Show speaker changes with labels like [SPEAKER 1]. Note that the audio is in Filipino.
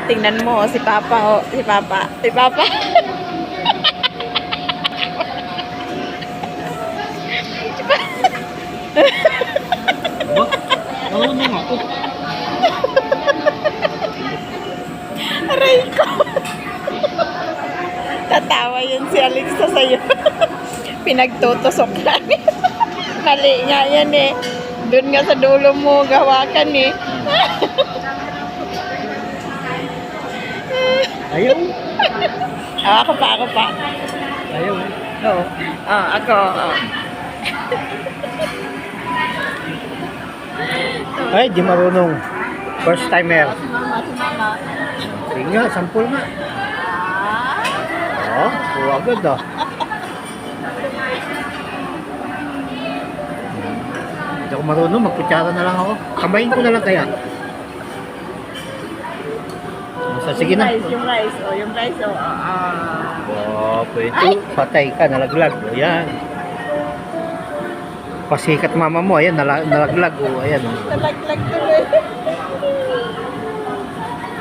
[SPEAKER 1] Tingnan mo, si Papa, oh. Si Papa. Si Papa.
[SPEAKER 2] Ba? Marunong ako.
[SPEAKER 1] Aray ko. Tatawa yun si Alexa sa'yo. Pinagtutusok lang. Mali nga yan eh. Doon nga sa dulo mo, gawakan eh.
[SPEAKER 2] Ayaw.
[SPEAKER 1] Ako pa.
[SPEAKER 2] Ayaw.
[SPEAKER 1] Oo. Ako.
[SPEAKER 2] Ay, di marunong. First timer.
[SPEAKER 1] Si mama.
[SPEAKER 2] Sige nga, sampul nga. Oh, agad ah. Hindi ako marunong, magkutsara na lang ako. Kambayin ko na lang kaya. Basta, sige na.
[SPEAKER 1] Yung rice.
[SPEAKER 2] Oh, pwede. Patay ka, nalaglag. O, yan. Pasikat mama mo, ayan, nalaglag. O, ayan.
[SPEAKER 1] Nalaglag tuloy.